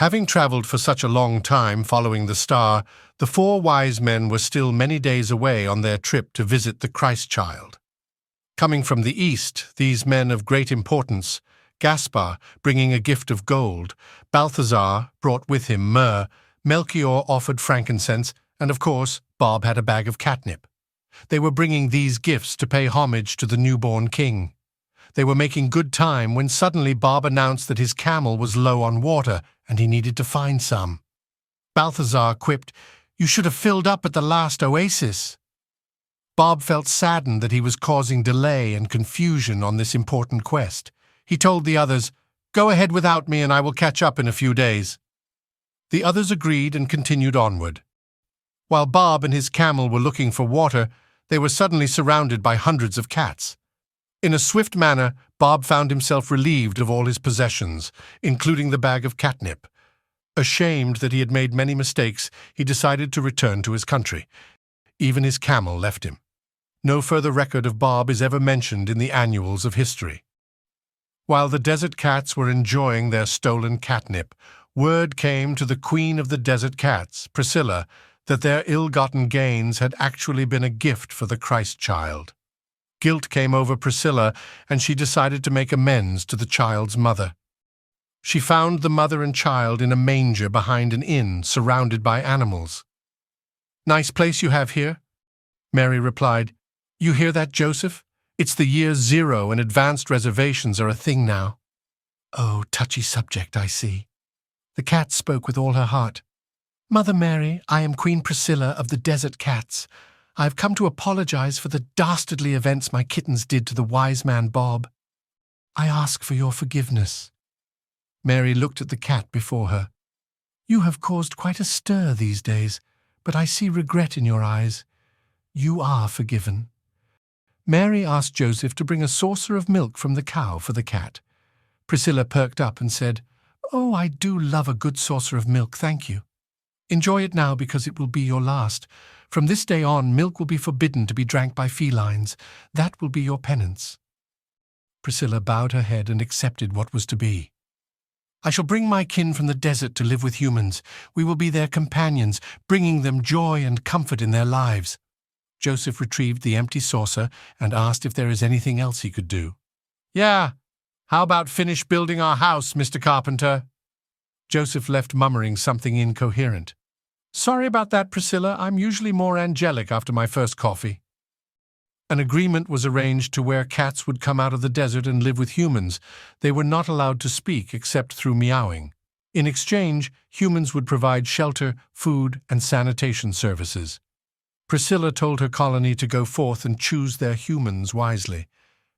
Having travelled for such a long time following the star, the 4 wise men were still many days away on their trip to visit the Christ child. Coming from the east, these men of great importance, Gaspar bringing a gift of gold, Balthazar brought with him myrrh, Melchior offered frankincense, and of course, Bob had a bag of catnip. They were bringing these gifts to pay homage to the newborn king. They were making good time when suddenly Bob announced that his camel was low on water and he needed to find some. Balthazar quipped, "You should have filled up at the last oasis." Bob felt saddened that he was causing delay and confusion on this important quest. He told the others, "Go ahead without me and I will catch up in a few days." The others agreed and continued onward. While Bob and his camel were looking for water, they were suddenly surrounded by hundreds of cats. In a swift manner, Bob found himself relieved of all his possessions, including the bag of catnip. Ashamed that he had made many mistakes, he decided to return to his country. Even his camel left him. No further record of Bob is ever mentioned in the annals of history. While the desert cats were enjoying their stolen catnip, word came to the queen of the desert cats, Priscilla, that their ill-gotten gains had actually been a gift for the Christ child. Guilt came over Priscilla, and she decided to make amends to the child's mother. She found the mother and child in a manger behind an inn, surrounded by animals. "Nice place you have here," Mary replied. "You hear that, Joseph? It's the year 0 and advanced reservations are a thing now." "Oh, touchy subject, I see." The cat spoke with all her heart. "Mother Mary, I am Queen Priscilla of the Desert Cats. I have come to apologize for the dastardly events my kittens did to the wise man Bob. I ask for your forgiveness." Mary looked at the cat before her. "You have caused quite a stir these days, but I see regret in your eyes. You are forgiven." Mary asked Joseph to bring a saucer of milk from the cow for the cat. Priscilla perked up and said, "Oh, I do love a good saucer of milk, thank you. Enjoy it now because it will be your last. From this day on, milk will be forbidden to be drank by felines. That will be your penance." Priscilla bowed her head and accepted what was to be. "I shall bring my kin from the desert to live with humans. We will be their companions, bringing them joy and comfort in their lives." Joseph retrieved the empty saucer and asked if there is anything else he could do. "Yeah, how about finish building our house, Mr. Carpenter?" Joseph left muttering something incoherent. "Sorry about that, Priscilla. I'm usually more angelic after my first coffee." An agreement was arranged to where cats would come out of the desert and live with humans. They were not allowed to speak except through meowing. In exchange, humans would provide shelter, food, and sanitation services. Priscilla told her colony to go forth and choose their humans wisely.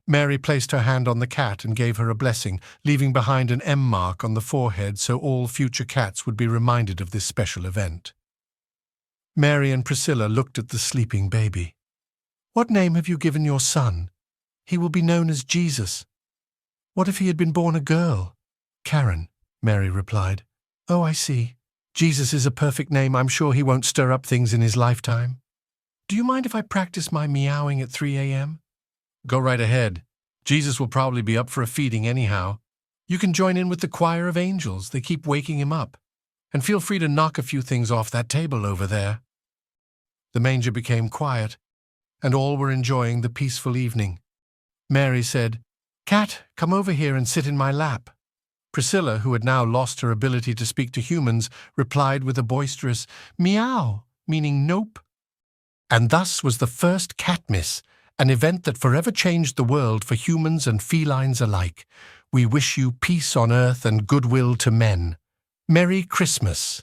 Mary placed her hand on the cat and gave her a blessing, leaving behind an M mark on the forehead so all future cats would be reminded of this special event. Mary and Priscilla looked at the sleeping baby. "What name have you given your son?" "He will be known as Jesus." "What if he had been born a girl?" "Karen," Mary replied. "Oh, I see. Jesus is a perfect name. I'm sure he won't stir up things in his lifetime. Do you mind if I practice my meowing at 3 a.m.? "Go right ahead. Jesus will probably be up for a feeding anyhow. You can join in with the choir of angels. They keep waking him up. And feel free to knock a few things off that table over there." The manger became quiet, and all were enjoying the peaceful evening. Mary said, "Cat, come over here and sit in my lap." Priscilla, who had now lost her ability to speak to humans, replied with a boisterous meow, meaning nope. And thus was the first Catmas, an event that forever changed the world for humans and felines alike. We wish you peace on earth and goodwill to men. Merry Christmas.